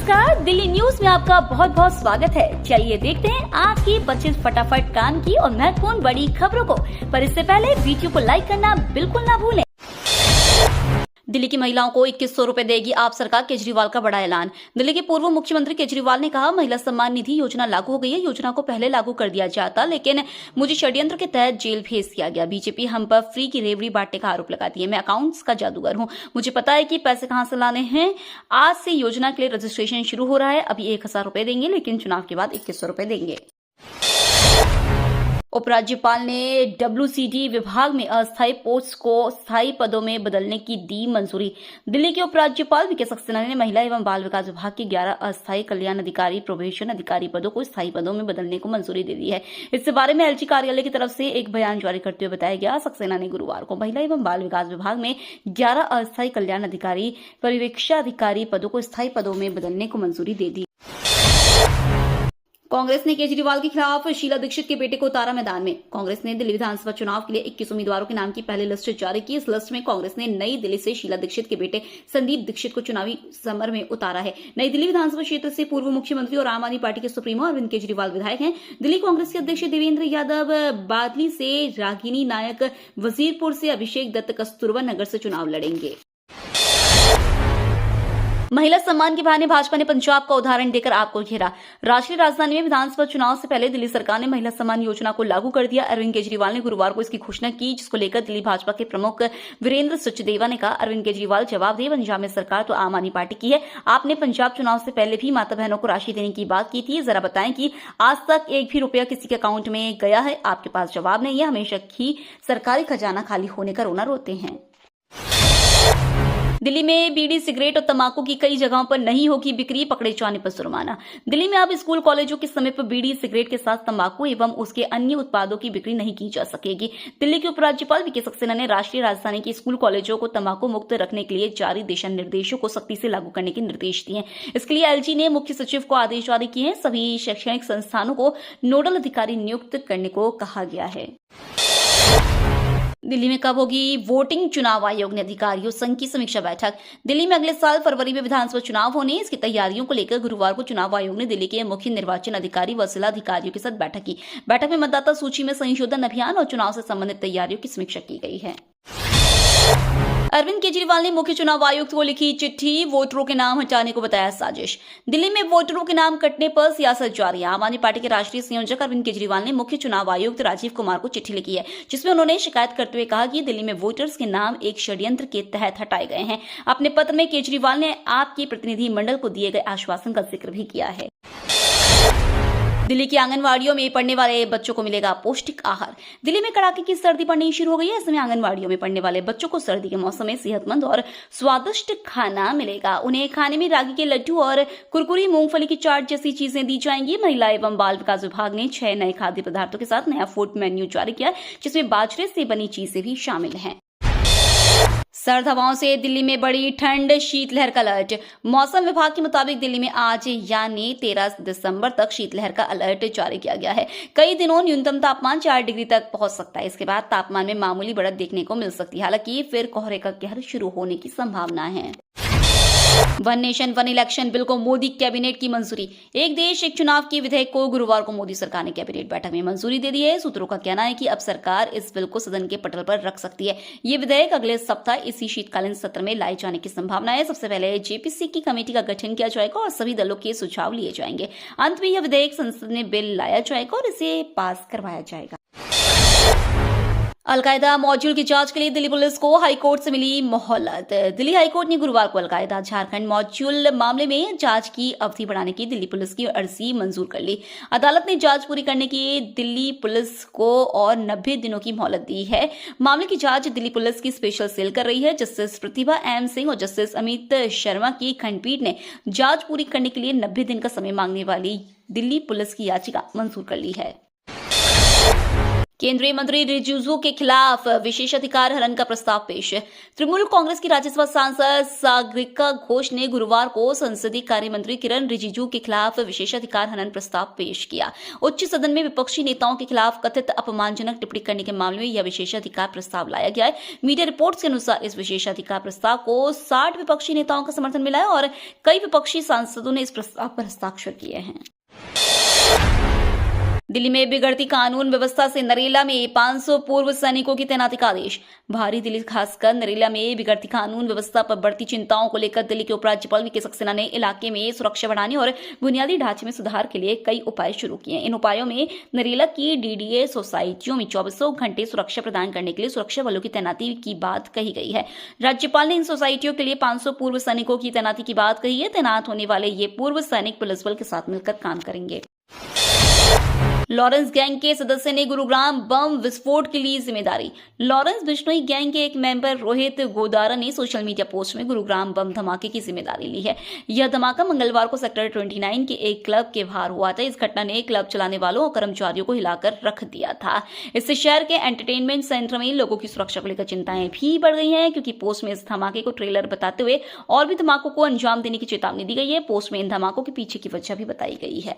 नमस्कार, दिल्ली न्यूज में आपका बहुत बहुत स्वागत है। चलिए देखते हैं आज की 25 फटाफट काम की और महत्वपूर्ण बड़ी खबरों को। पर इससे पहले वीडियो को लाइक करना बिल्कुल ना भूलें। दिल्ली की महिलाओं को 2100 रुपए देगी आप सरकार, केजरीवाल का बड़ा ऐलान। दिल्ली के पूर्व मुख्यमंत्री केजरीवाल ने कहा, महिला सम्मान निधि योजना लागू हो गई है। योजना को पहले लागू कर दिया जाता, लेकिन मुझे षड्यंत्र के तहत जेल भेज दिया गया। बीजेपी हम पर फ्री की रेवड़ी बांटने का आरोप लगाती है। मैं अकाउंट्स का जादूगर हूं, मुझे पता है कि पैसे कहां से लाने हैं। आज से योजना के लिए रजिस्ट्रेशन शुरू हो रहा है। अभी 1000 रुपए देंगे, लेकिन चुनाव के बाद 2100 रुपए देंगे। उपराज्यपाल ने डब्ल्यूसीडी विभाग में अस्थायी पोस्ट को स्थायी पदों में बदलने की दी मंजूरी। दिल्ली के उपराज्यपाल वीके सक्सेना ने महिला एवं बाल विकास विभाग के 11 अस्थायी कल्याण अधिकारी, प्रोबेशन अधिकारी पदों को स्थायी पदों में बदलने को मंजूरी दे दी है। इसके बारे में एलजी कार्यालय की तरफ से एक बयान जारी करते हुए बताया गया, सक्सेना ने गुरुवार को महिला एवं बाल विकास विभाग में 11 अस्थायी कल्याण अधिकारी, पर्यवेक्षाधिकारी पदों को स्थायी पदों में बदलने को मंजूरी दे दी। कांग्रेस ने केजरीवाल के खिलाफ शीला दीक्षित के बेटे को उतारा मैदान में। कांग्रेस ने दिल्ली विधानसभा चुनाव के लिए 21 उम्मीदवारों के नाम की पहली लिस्ट जारी की। इस लिस्ट में कांग्रेस ने नई दिल्ली से शीला दीक्षित के बेटे संदीप दीक्षित को चुनावी समर में उतारा है। नई दिल्ली विधानसभा क्षेत्र से पूर्व मुख्यमंत्री और आम आदमी पार्टी के सुप्रीमो अरविंद केजरीवाल विधायक हैं। दिल्ली कांग्रेस के अध्यक्ष देवेंद्र यादव बादली से रागिनी नायक, वजीरपुर से अभिषेक दत्त कस्तूरबा नगर से चुनाव लड़ेंगे। महिला सम्मान के बहाने भाजपा ने पंजाब का उदाहरण देकर आपको घेरा। राष्ट्रीय राजधानी में विधानसभा चुनाव से पहले दिल्ली सरकार ने महिला सम्मान योजना को लागू कर दिया। अरविंद केजरीवाल ने गुरुवार को इसकी घोषणा की, जिसको लेकर दिल्ली भाजपा के प्रमुख वीरेंद्र सचदेवा ने कहा, अरविंद केजरीवाल जवाब दे, पंजाब में सरकार तो आम आदमी पार्टी की है। आपने पंजाब चुनाव से पहले भी माता बहनों को राशि देने की बात की थी। जरा बताएं कि आज तक एक भी रुपया किसी के अकाउंट में गया है? आपके पास जवाब नहीं है। हमेशा ही सरकारी खजाना खाली होने का रोना रोते हैं। दिल्ली में बीड़ी, सिगरेट और तंबाकू की कई जगहों पर नहीं होगी बिक्री, पकड़े जाने पर जुर्माना। दिल्ली में अब स्कूल कॉलेजों के समीप बीड़ी, सिगरेट के साथ तंबाकू एवं उसके अन्य उत्पादों की बिक्री नहीं की जा सकेगी। दिल्ली के उपराज्यपाल वीके सक्सेना ने राष्ट्रीय राजधानी के स्कूल कॉलेजों को तंबाकू मुक्त रखने के लिए जारी दिशा निर्देशों को सख्ती से लागू करने के निर्देश दिए। इसके लिए एलजी ने मुख्य सचिव को आदेश जारी किए हैं। सभी शैक्षणिक संस्थानों को नोडल अधिकारी नियुक्त करने को कहा गया है। दिल्ली में कब होगी वोटिंग? चुनाव आयोग ने अधिकारियों संघ की समीक्षा बैठक। दिल्ली में अगले साल फरवरी में विधानसभा चुनाव होने, इसकी तैयारियों को लेकर गुरुवार को चुनाव आयोग ने दिल्ली के मुख्य निर्वाचन अधिकारी व जिला अधिकारियों के साथ बैठक की। बैठक में मतदाता सूची में संशोधन अभियान और चुनाव से संबंधित तैयारियों की समीक्षा की गई है। अरविंद केजरीवाल ने मुख्य चुनाव आयुक्त को लिखी चिट्ठी, वोटरों के नाम हटाने को बताया साजिश। दिल्ली में वोटरों के नाम कटने पर सियासत जारी है। आम आदमी पार्टी के राष्ट्रीय संयोजक अरविंद केजरीवाल ने मुख्य चुनाव आयुक्त राजीव कुमार को चिट्ठी लिखी है, जिसमें उन्होंने शिकायत करते हुए कहा कि दिल्ली में वोटर्स के नाम एक षड्यंत्र के तहत हटाए गए हैं। अपने पत्र में केजरीवाल ने आपके प्रतिनिधि मंडल को दिए गए आश्वासन का जिक्र भी किया है। दिल्ली की आंगनवाड़ियों में पढ़ने वाले बच्चों को मिलेगा पौष्टिक आहार। दिल्ली में कड़ाके की सर्दी पड़नी शुरू हो गई है। ऐसे में आंगनवाड़ियों में पढ़ने वाले बच्चों को सर्दी के मौसम में सेहतमंद और स्वादिष्ट खाना मिलेगा। उन्हें खाने में रागी के लड्डू और कुरकुरी, मूंगफली की चाट जैसी चीजें दी जाएंगी। महिला एवं बाल विकास विभाग ने 6 नए खाद्य पदार्थों के साथ नया फूड मेन्यू जारी किया, जिसमें बाजरे से बनी चीजें भी शामिल हैं। सर्द हवाओं से दिल्ली में बड़ी ठंड, शीतलहर का अलर्ट। मौसम विभाग के मुताबिक दिल्ली में आज यानी 13 दिसंबर तक शीतलहर का अलर्ट जारी किया गया है। कई दिनों न्यूनतम तापमान 4 डिग्री तक पहुंच सकता है। इसके बाद तापमान में मामूली बढ़त देखने को मिल सकती है। हालांकि फिर कोहरे का कहर शुरू होने की संभावना है। One nation one election bill को मोदी कैबिनेट की मंजूरी। एक देश एक चुनाव के विधेयक को गुरुवार को मोदी सरकार ने कैबिनेट बैठक में मंजूरी दे दी है। सूत्रों का कहना है कि अब सरकार इस बिल को सदन के पटल पर रख सकती है। ये विधेयक अगले सप्ताह इसी शीतकालीन सत्र में लाए जाने की संभावना है। सबसे पहले जेपीसी की कमेटी का गठन किया जाएगा और सभी दलों के सुझाव लिए जाएंगे। अंत में यह विधेयक संसद में बिल लाया जाएगा और इसे पास करवाया जाएगा। अलकायदा मॉड्यूल की जांच के लिए दिल्ली पुलिस को हाईकोर्ट से मिली मोहलत। दिल्ली हाईकोर्ट ने गुरुवार को अलकायदा झारखंड मॉड्यूल मामले में जांच की अवधि बढ़ाने की दिल्ली पुलिस की अर्जी मंजूर कर ली। अदालत ने जांच पूरी करने की दिल्ली पुलिस को और 90 दिनों की मोहलत दी है। मामले की जांच दिल्ली पुलिस की स्पेशल सेल कर रही है। जस्टिस प्रतिभा एम सिंह और जस्टिस अमित शर्मा की खंडपीठ ने जांच पूरी करने के लिए 90 दिन का समय मांगने वाली दिल्ली पुलिस की याचिका मंजूर कर ली है। केंद्रीय मंत्री रिजिजू के खिलाफ विशेषाधिकार हनन का प्रस्ताव पेश। तृणमूल कांग्रेस की राज्यसभा सांसद सागरिका घोष ने गुरुवार को संसदीय कार्य मंत्री किरण रिजिजू के खिलाफ विशेषाधिकार हनन प्रस्ताव पेश किया। उच्च सदन में विपक्षी नेताओं के खिलाफ कथित अपमानजनक टिप्पणी करने के मामले में यह विशेषाधिकार प्रस्ताव लाया गया है। मीडिया रिपोर्ट्स के अनुसार इस विशेषाधिकार प्रस्ताव को 60 विपक्षी नेताओं का समर्थन मिला है और कई विपक्षी सांसदों ने इस प्रस्ताव पर हस्ताक्षर किए हैं। दिल्ली में बिगड़ती कानून व्यवस्था से नरेला में 500 पूर्व सैनिकों की तैनाती का आदेश। भारी दिल्ली खासकर नरेला में बिगड़ती कानून व्यवस्था पर बढ़ती चिंताओं को लेकर दिल्ली के उपराज्यपाल वीके सक्सेना ने इलाके में सुरक्षा बढ़ाने और बुनियादी ढांचे में सुधार के लिए कई उपाय शुरू किए। इन उपायों में नरेला की डीडीए सोसाइटियों में 24 घंटे सुरक्षा प्रदान करने के लिए सुरक्षा बलों की तैनाती की बात कही गई है। राज्यपाल ने इन सोसाइटियों के लिए 500 पूर्व सैनिकों की तैनाती की बात कही है। तैनात होने वाले ये पूर्व सैनिक पुलिस बल के साथ मिलकर काम करेंगे। लॉरेंस गैंग के सदस्य ने गुरुग्राम बम विस्फोट के लिए जिम्मेदारी। लॉरेंस बिश्नोई गैंग के एक मेंबर रोहित गोदारा ने सोशल मीडिया पोस्ट में गुरुग्राम बम धमाके की जिम्मेदारी ली है। यह धमाका मंगलवार को सेक्टर 29 के एक क्लब के बाहर हुआ था। इस घटना ने क्लब चलाने वालों और कर्मचारियों को हिलाकर रख दिया था। इससे शहर के एंटरटेनमेंट सेंटर में लोगों की सुरक्षा को लेकर चिंताएं भी बढ़ गई हैं, क्योंकि पोस्ट में इस धमाके को ट्रेलर बताते हुए और भी धमाकों को अंजाम देने की चेतावनी दी गई है। पोस्ट में इन धमाकों के पीछे की वजह भी बताई गई है।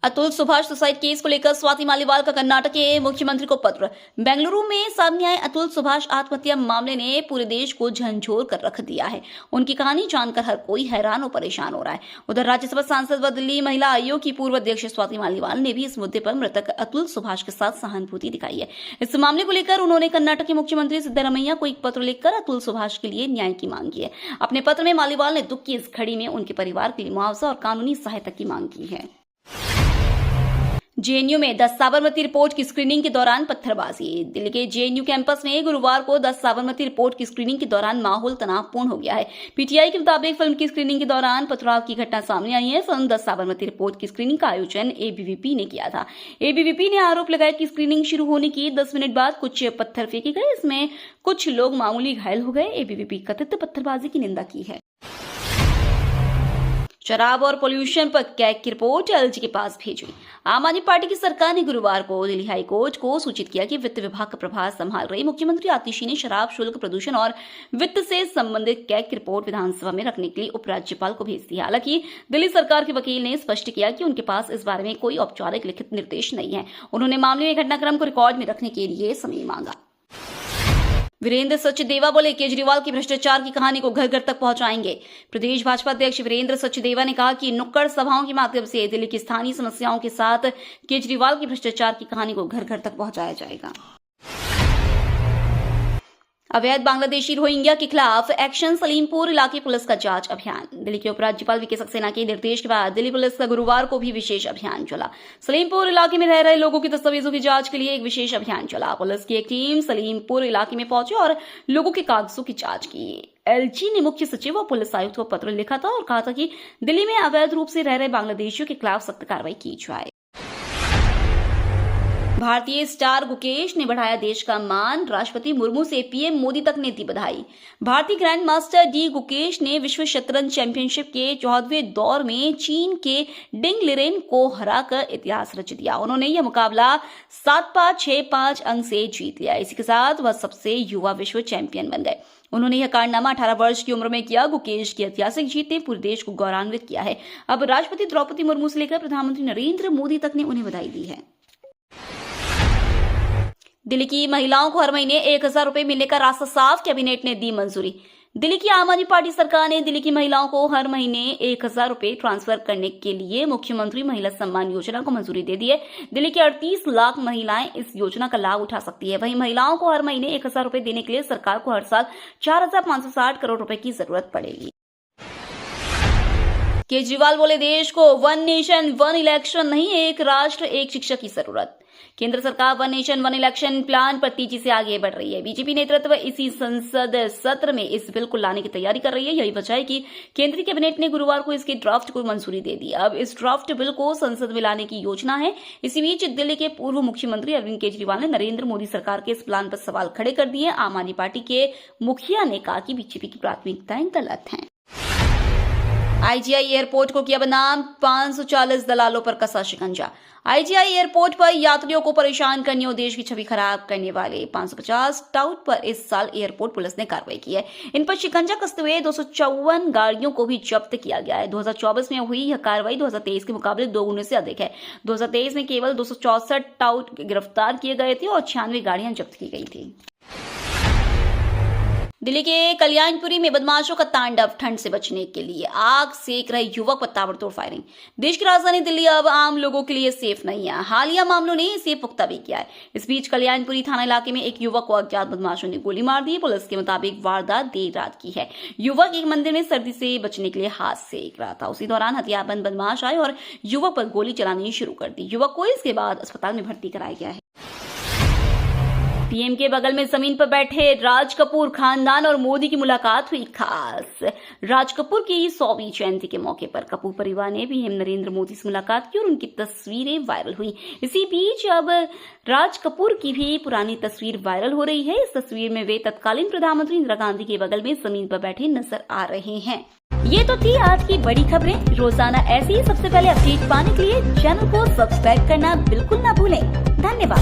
अतुल सुभाष सुसाइड केस को लेकर स्वाति मालीवाल का कर्नाटक के मुख्यमंत्री को पत्र। बेंगलुरु में सामने आए अतुल सुभाष आत्महत्या मामले ने पूरे देश को झंझोर कर रख दिया है। उनकी कहानी जानकर हर कोई हैरान और परेशान हो रहा है। उधर राज्यसभा सांसद व दिल्ली महिला आयोग की पूर्व अध्यक्ष स्वाति मालीवाल ने भी इस मुद्दे पर मृतक अतुल सुभाष के साथ सहानुभूति दिखाई है। इस मामले को लेकर उन्होंने कर्नाटक के मुख्यमंत्री सिद्धरामैया को एक पत्र लिखकर अतुल सुभाष के लिए न्याय की मांग की है। अपने पत्र में मालीवाल ने दुख की इस घड़ी में उनके परिवार के लिए मुआवजा और कानूनी सहायता की मांग की है। जेएनयू में 10 साबरमती रिपोर्ट की स्क्रीनिंग के दौरान पत्थरबाजी। दिल्ली के जेएनयू कैंपस में गुरुवार को 10 साबरमती रिपोर्ट की स्क्रीनिंग के दौरान माहौल तनावपूर्ण हो गया है। पीटीआई के मुताबिक फिल्म की स्क्रीनिंग के दौरान पथराव की घटना सामने आई है। फिल्म 10 साबरमती रिपोर्ट की स्क्रीनिंग का आयोजन एबीवीपी ने किया था। एबीवीपी ने आरोप लगाया कि स्क्रीनिंग शुरू होने की 10 मिनट बाद कुछ पत्थर फेंके गए। इसमें कुछ लोग मामूली घायल हो गए। एबीवीपी कथित पत्थरबाजी की निंदा की है। शराब और पोल्यूशन पर कैग की रिपोर्ट एलजी के पास भेजी। आम आदमी पार्टी की सरकार ने गुरुवार को दिल्ली हाई कोर्ट को सूचित किया कि वित्त विभाग का प्रभार संभाल रही मुख्यमंत्री आतिशी ने शराब शुल्क, प्रदूषण और वित्त से संबंधित कैग की रिपोर्ट विधानसभा में रखने के लिए उपराज्यपाल को भेज दी। हालांकि दिल्ली सरकार के वकील ने स्पष्ट किया कि उनके पास इस बारे में कोई औपचारिक लिखित निर्देश नहीं है। उन्होंने मामले में घटनाक्रम को रिकॉर्ड में रखने के लिए समय मांगा। वीरेंद्र सचदेवा बोले, केजरीवाल की भ्रष्टाचार की कहानी को घर घर तक पहुंचाएंगे। प्रदेश भाजपा अध्यक्ष वीरेंद्र सचदेवा ने कहा कि नुक्कड़ सभाओं के माध्यम से दिल्ली की स्थानीय समस्याओं के साथ केजरीवाल की भ्रष्टाचार की कहानी को घर घर तक पहुंचाया जाएगा। अवैध बांग्लादेशी रोहिंग्या के खिलाफ एक्शन, सलीमपुर इलाके पुलिस का जांच अभियान। दिल्ली के उपराज्यपाल वीके सक्सेना के निर्देश के बाद दिल्ली पुलिस का गुरुवार को भी विशेष अभियान चला। सलीमपुर इलाके में रह रहे लोगों की दस्तावेजों की जांच के लिए एक विशेष अभियान चला। पुलिस की एक टीम सलीमपुर इलाके में पहुंची और लोगों के कागजों की जांच की। एलजी ने मुख्य सचिव और पुलिस आयुक्त को पत्र लिखा था और कहा था कि दिल्ली में अवैध रूप से रह रहे बांग्लादेशियों के खिलाफ सख्त कार्रवाई की जाए। भारतीय स्टार गुकेश ने बढ़ाया देश का मान। राष्ट्रपति मुर्मू से पीएम मोदी तक ने दी बधाई। भारतीय ग्रैंड मास्टर डी गुकेश ने विश्व शतरंज चैंपियनशिप के 14वें दौर में चीन के डिंग लिरेन को हराकर इतिहास रच दिया। उन्होंने यह मुकाबला 7-5, 6-5 अंक से जीत लिया। इसी के साथ वह सबसे युवा विश्व चैंपियन बन गए। उन्होंने यह कारनामा 18 वर्ष की उम्र में किया। गुकेश की ऐतिहासिक जीत ने पूरे देश को गौरवान्वित किया है। अब राष्ट्रपति द्रौपदी मुर्मू से लेकर प्रधानमंत्री नरेंद्र मोदी तक ने उन्हें बधाई दी है। दिल्ली की महिलाओं को हर महीने 1000 रुपए मिलने का रास्ता साफ, कैबिनेट ने दी मंजूरी। दिल्ली की आम आदमी पार्टी सरकार ने दिल्ली की महिलाओं को हर महीने 1000 रुपए ट्रांसफर करने के लिए मुख्यमंत्री महिला सम्मान योजना को मंजूरी दे दी है। दिल्ली की 38 लाख महिलाएं इस योजना का लाभ उठा सकती है। वहीं महिलाओं को हर महीने 1000 रुपए देने के लिए सरकार को हर साल 4560 करोड़ रुपए की जरूरत पड़ेगी। केजरीवाल बोले, देश को वन नेशन वन इलेक्शन नहीं, एक राष्ट्र एक शिक्षा की जरूरत। केंद्र सरकार one nation one election plan पर तेजी से आगे बढ़ रही है। बीजेपी नेतृत्व इसी संसद सत्र में इस बिल को लाने की तैयारी कर रही है। यही वजह है कि केंद्रीय कैबिनेट ने गुरुवार को इसके ड्राफ्ट को मंजूरी दे दी। अब इस ड्राफ्ट बिल को संसद में लाने की योजना है। इसी बीच दिल्ली के पूर्व मुख्यमंत्री अरविंद केजरीवाल ने नरेंद्र मोदी सरकार के इस प्लान पर सवाल खड़े कर दिए। आम आदमी पार्टी के मुखिया ने कहा कि बीजेपी की प्राथमिकताएं गलत हैं। आईजीआई एयरपोर्ट को किया बदनाम, 540 दलालों पर कसा शिकंजा। आईजीआई एयरपोर्ट पर यात्रियों को परेशान करने और देश की छवि खराब करने वाले 550 टाउट पर इस साल एयरपोर्ट पुलिस ने कार्रवाई की है। इन पर शिकंजा कसते हुए 254 गाड़ियों को भी जब्त किया गया है। 2024 में हुई यह कार्रवाई 2023 के मुकाबले 2 गुने से अधिक है। 2023 में केवल 264 टाउट गिरफ्तार किए गए थे और 96 गाड़ियां जब्त की गई थी। दिल्ली के कल्याणपुरी में बदमाशों का तांडव, ठंड से बचने के लिए आग सेक रहे युवक पर ताबड़तोड़ फायरिंग। देश की राजधानी दिल्ली अब आम लोगों के लिए सेफ नहीं है। हालिया मामलों ने इसे पुख्ता भी किया है। इस बीच कल्याणपुरी थाना इलाके में एक युवक को अज्ञात बदमाशों ने गोली मार दी। पुलिस के मुताबिक वारदात देर रात की है। युवक एक मंदिर में सर्दी से बचने के लिए हाथ सेक रहा था। उसी दौरान हथियारबंद बदमाश आए और युवक पर गोली चलानी शुरू कर दी। युवक को इसके बाद अस्पताल में भर्ती कराया गया है। पीएम के बगल में जमीन पर बैठे राज कपूर खानदान और मोदी की मुलाकात हुई खास। राज कपूर की 100वीं जयंती के मौके पर कपूर परिवार ने पीएम नरेंद्र मोदी से मुलाकात की और उनकी तस्वीरें वायरल हुई। इसी बीच अब राज कपूर की भी पुरानी तस्वीर वायरल हो रही है। इस तस्वीर में वे तत्कालीन प्रधानमंत्री इंदिरा गांधी के बगल में जमीन पर बैठे नजर आ रहे हैं। ये तो थी आज की बड़ी खबरें। रोजाना ऐसी सबसे पहले अपडेट पाने के लिए चैनल को सब्सक्राइब करना बिल्कुल ना भूलें। धन्यवाद।